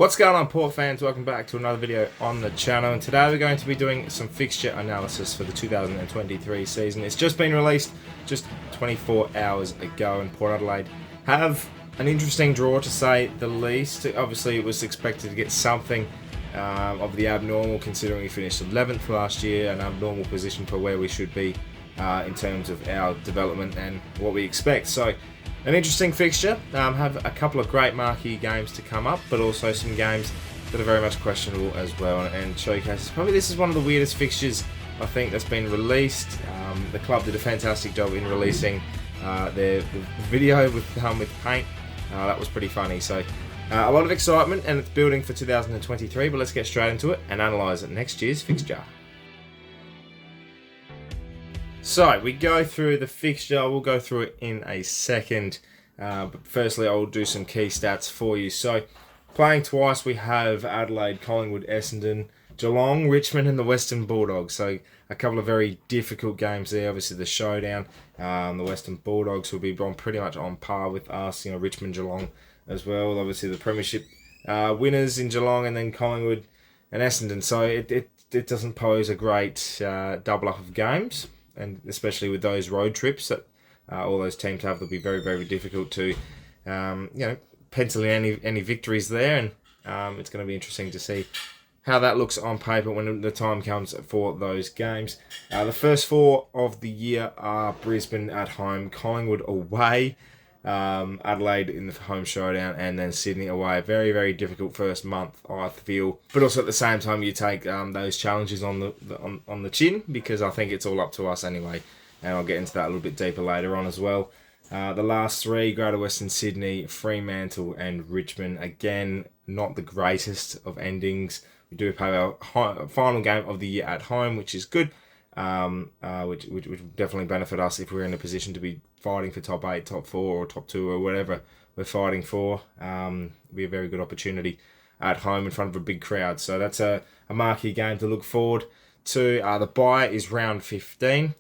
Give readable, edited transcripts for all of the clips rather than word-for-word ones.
What's going on, Port fans? Welcome back to another video on the channel, and today we're going to be doing some fixture analysis for the 2023 season. It's just been released just 24 hours ago, and Port Adelaide have an interesting draw, to say the least. Obviously, it was expected to get something of the abnormal, considering we finished 11th last year, an abnormal position for where we should be in terms of our development and what we expect. So, an interesting fixture. Have a couple of great marquee games to come up, but also some games that are very much questionable as well, and showcases. Probably this is one of the weirdest fixtures I think that's been released. The club did a fantastic job in releasing their video with paint. That was pretty funny. So a lot of excitement, and it's building for 2023. But let's get straight into it and analyse next year's fixture. So, we go through the fixture. We'll go through it in a second. But firstly, I'll do some key stats for you. So, playing twice, we have Adelaide, Collingwood, Essendon, Geelong, Richmond, and the Western Bulldogs. So, a couple of very difficult games there. Obviously, the showdown. The Western Bulldogs will be pretty much on par with us. Richmond, Geelong as well. Obviously, the Premiership winners in Geelong, and then Collingwood and Essendon. So, it doesn't pose a great double up of games. And especially with those road trips that all those teams have, they'll be very, very difficult to, pencil in any victories there. And it's going to be interesting to see how that looks on paper when the time comes for those games. The first four of the year are Brisbane at home, Collingwood away, Adelaide in the home showdown, and then Sydney away. A very, very difficult first month, I feel. But also at the same time, you take those challenges on the chin, because I think it's all up to us anyway. And I'll get into that a little bit deeper later on as well. The last three, Greater Western Sydney, Fremantle, and Richmond. Again, not the greatest of endings. We do have our final game of the year at home, which is good. Which would definitely benefit us if we're in a position to be fighting for top 8, top 4, or top 2, or whatever we're fighting for. It'll be a very good opportunity at home in front of a big crowd. So that's a marquee game to look forward to. The bye is round 15,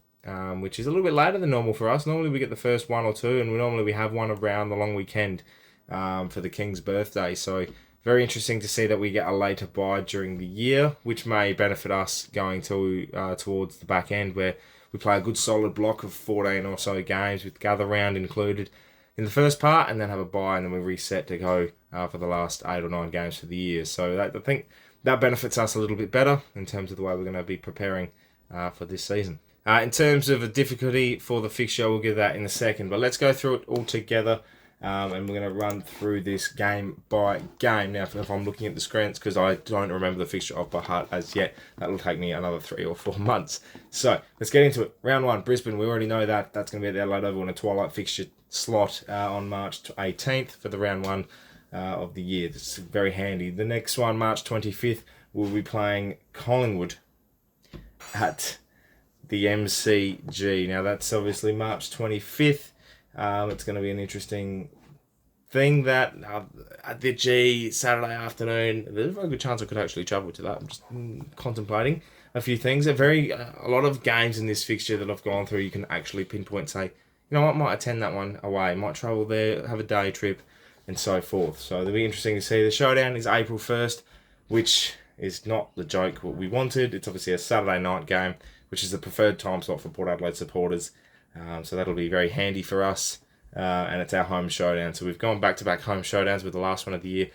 which is a little bit later than normal for us. Normally we get the first one or two, and normally we have one around the long weekend for the King's birthday. So very interesting to see that we get a later bye during the year, which may benefit us going towards the back end, where we play a good solid block of 14 or so games with Gather Round included in the first part, and then have a bye, and then we reset to go for the last 8 or 9 games for the year. So I think that benefits us a little bit better in terms of the way we're going to be preparing for this season. In terms of a difficulty for the fixture, we'll give that in a second, but let's go through it all together. And we're going to run through this game by game. Now, if I'm looking at the screens, because I don't remember the fixture off by heart as yet, that'll take me another 3 or 4 months. So, let's get into it. Round 1, Brisbane. We already know that. That's going to be at the Adelaide Oval in a twilight fixture slot on March 18th for the round 1 of the year. That's very handy. The next one, March 25th, we'll be playing Collingwood at the MCG. Now, that's obviously March 25th. It's going to be an interesting thing that at the G Saturday afternoon. There's a very good chance I could actually travel to that. I'm just contemplating a few things. A lot of games in this fixture that I've gone through, you can actually pinpoint, say, you know what, might attend that one away, might travel there, have a day trip, and so forth. So it'll be interesting to see. The showdown is April 1st, which is not the joke what we wanted. It's obviously a Saturday night game, which is the preferred time slot for Port Adelaide supporters. So that'll be very handy for us, and it's our home showdown. So we've gone back-to-back home showdowns, with the last one of the year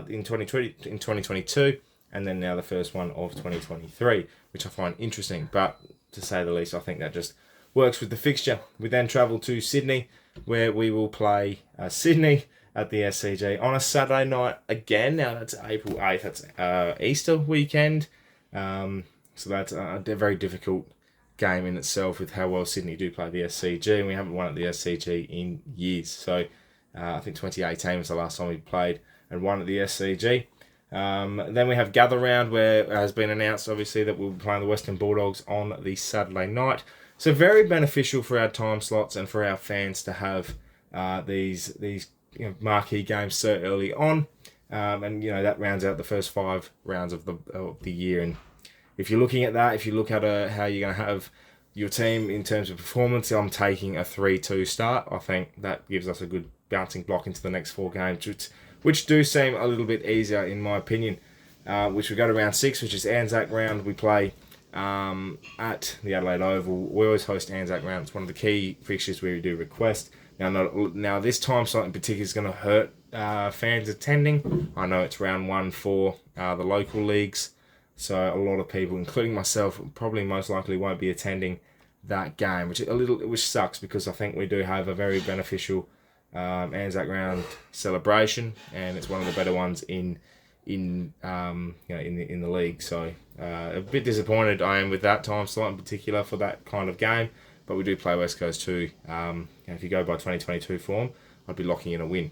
in 2022, and then now the first one of 2023, which I find interesting. But to say the least, I think that just works with the fixture. We then travel to Sydney, where we will play Sydney at the SCG on a Saturday night again. Now that's April 8th. That's Easter weekend. So that's a very difficult game in itself, with how well Sydney do play the SCG, and we haven't won at the SCG in years. So I think 2018 was the last time we played and won at the SCG. Then we have Gather Round, where it has been announced obviously that we'll be playing the Western Bulldogs on the Saturday night. So very beneficial for our time slots and for our fans to have these marquee games so early on, and that rounds out the first 5 rounds of the year. And if you're looking at that, if you look at how you're going to have your team in terms of performance, I'm taking a 3-2 start. I think that gives us a good bouncing block into the next 4 games, which do seem a little bit easier in my opinion. Which we go to round 6, which is Anzac round. We play at the Adelaide Oval. We always host Anzac round. It's one of the key fixtures where we do request. Now this time slot in particular is going to hurt fans attending. I know it's round 1 for the local leagues, so a lot of people, including myself, probably most likely won't be attending that game, which sucks because I think we do have a very beneficial Anzac round celebration, and it's one of the better ones in the league. So a bit disappointed I am with that time slot in particular for that kind of game, but we do play West Coast too. If you go by 2022 form, I'd be locking in a win.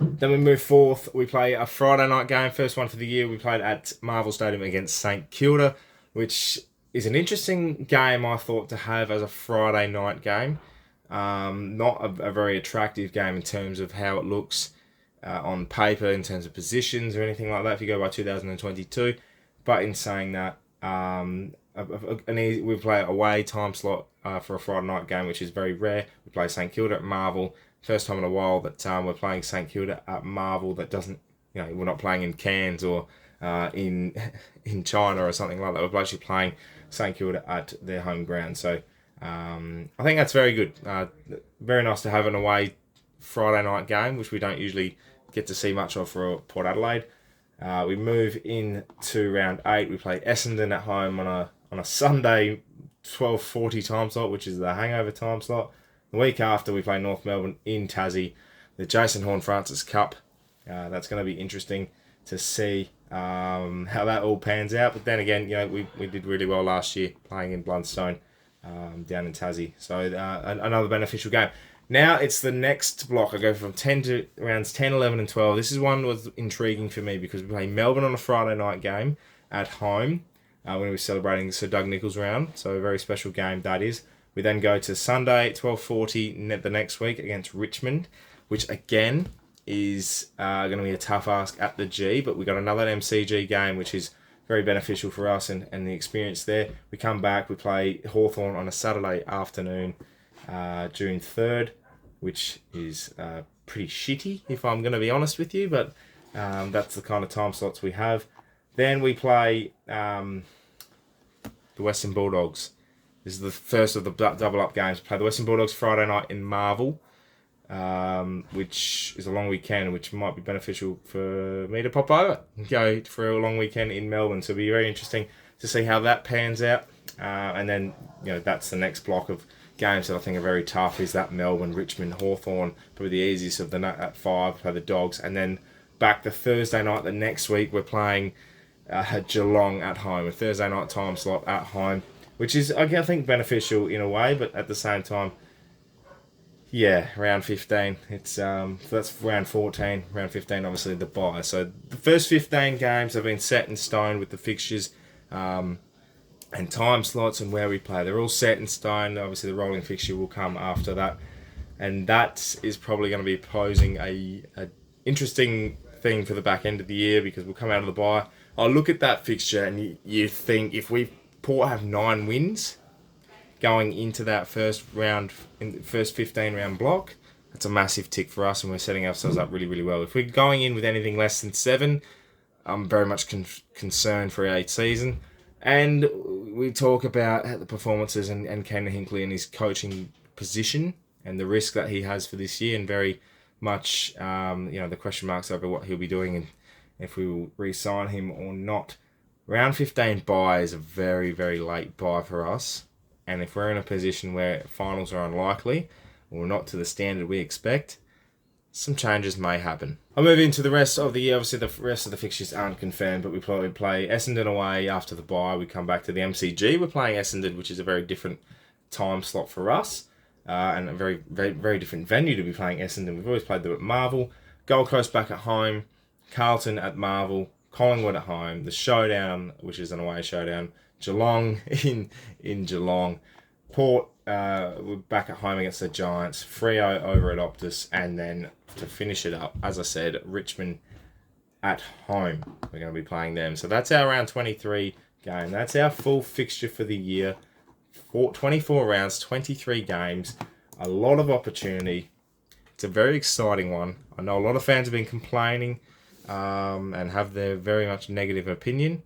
Then we move forth. We play a Friday night game, first one for the year. We played at Marvel Stadium against St Kilda, which is an interesting game I thought to have as a Friday night game. Not a very attractive game in terms of how it looks on paper in terms of positions or anything like that if you go by 2022. But in saying that, we play away time slot for a Friday night game, which is very rare. We play St Kilda at Marvel. First time in a while that we're playing St Kilda at Marvel. That doesn't, we're not playing in Cairns or in China or something like that. We're actually playing St Kilda at their home ground. So I think that's very good. Very nice to have an away Friday night game, which we don't usually get to see much of for Port Adelaide. We move into round 8. We play Essendon at home on a Sunday 12:40 time slot, which is the hangover time slot. The week after, we play North Melbourne in Tassie, the Jason Horne-Francis Cup. That's going to be interesting to see how that all pans out. But then again, we did really well last year playing in Blundstone down in Tassie. So another beneficial game. Now it's the next block. I go from 10 to rounds 10, 11 and 12. This is one that was intriguing for me because we play Melbourne on a Friday night game at home when we're celebrating the Sir Doug Nicholls round. So a very special game that is. We then go to Sunday, 12:40 the next week against Richmond, which again is going to be a tough ask at the G, but we got another MCG game, which is very beneficial for us and the experience there. We come back, we play Hawthorn on a Saturday afternoon, June 3rd, which is pretty shitty, if I'm going to be honest with you, but that's the kind of time slots we have. Then we play the Western Bulldogs. This is the first of the double-up games. We play the Western Bulldogs Friday night in Marvel, which is a long weekend, which might be beneficial for me to pop over and go for a long weekend in Melbourne. So it'll be very interesting to see how that pans out. And then, that's the next block of games that I think are very tough is that Melbourne, Richmond, Hawthorn, probably the easiest of the night at 5, play the Dogs. And then back the Thursday night, the next week, we're playing Geelong at home, a Thursday night time slot at home, which is, I think, beneficial in a way, but at the same time, round 15. It's so that's round 14. Round 15, obviously, the bye. So the first 15 games have been set in stone with the fixtures and time slots and where we play. They're all set in stone. Obviously, the rolling fixture will come after that. And that is probably going to be posing a interesting thing for the back end of the year because we'll come out of the bye. I'll look at that fixture and you think if Port have 9 wins going into that first round, in the first 15 round block, that's a massive tick for us and we're setting ourselves up really, really well. If we're going in with anything less than 7, I'm very much concerned for our season. And we talk about the performances and Ken Hinkley and his coaching position and the risk that he has for this year and very much, the question marks over what he'll be doing and if we will re-sign him or not. Round 15 bye is a very, very late bye for us. And if we're in a position where finals are unlikely or not to the standard we expect, some changes may happen. I'll move into the rest of the year. Obviously, the rest of the fixtures aren't confirmed, but we probably play Essendon away after the bye. We come back to the MCG. We're playing Essendon, which is a very different time slot for us and a very, very, very different venue to be playing Essendon. We've always played them at Marvel. Gold Coast back at home. Carlton at Marvel. Collingwood at home. The Showdown, which is an away showdown. Geelong in Geelong. Port, we're back at home against the Giants. Freo over at Optus. And then to finish it up, as I said, Richmond at home. We're going to be playing them. So that's our round 23 game. That's our full fixture for the year. 24 rounds, 23 games. A lot of opportunity It's a very exciting one. I know a lot of fans have been complaining and have their very much negative opinion.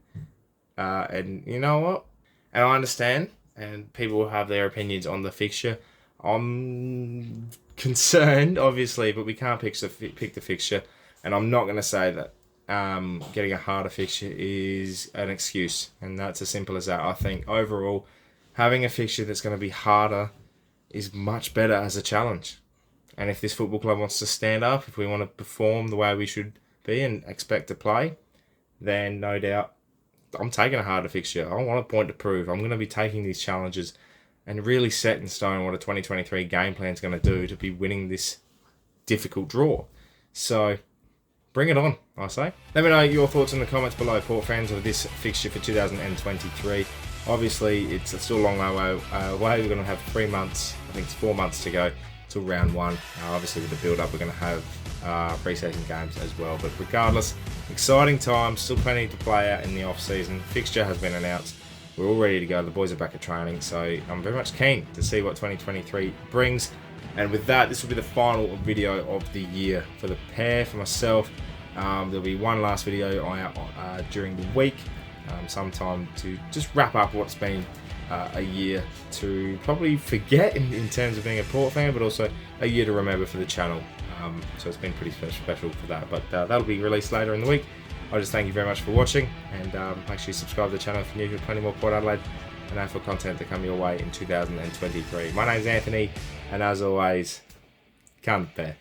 And you know what? And I understand, and people will have their opinions on the fixture. I'm concerned, obviously, but we can't pick the fixture. And I'm not going to say that getting a harder fixture is an excuse. And that's as simple as that. I think overall, having a fixture that's going to be harder is much better as a challenge. And if this football club wants to stand up, if we want to perform the way we should be and expect to play, then no doubt I'm taking a harder fixture. I want a point to prove. I'm going to be taking these challenges and really set in stone what a 2023 game plan is going to do to be winning this difficult draw. So bring it on, I say. Let me know your thoughts in the comments below, Port fans, of this fixture for 2023. Obviously, it's still a long way away. We're going to have 3 months, I think it's 4 months to go till round one. Obviously, with the build-up, we're going to have pre-season games as well. But regardless, exciting times, still plenty to play out in the off-season. Fixture has been announced. We're all ready to go. The boys are back at training, so I'm very much keen to see what 2023 brings. And with that, this will be the final video of the year for the pair, for myself. There'll be one last video out during the week, sometime to just wrap up what's been a year to probably forget in terms of being a Port fan, but also a year to remember for the channel. So it's been pretty special for that, but that'll be released later in the week. I just thank you very much for watching, and make sure you subscribe to the channel if you're new to plenty more Port Adelaide and AFL content to come your way in 2023. My name's Anthony, and as always, come pair.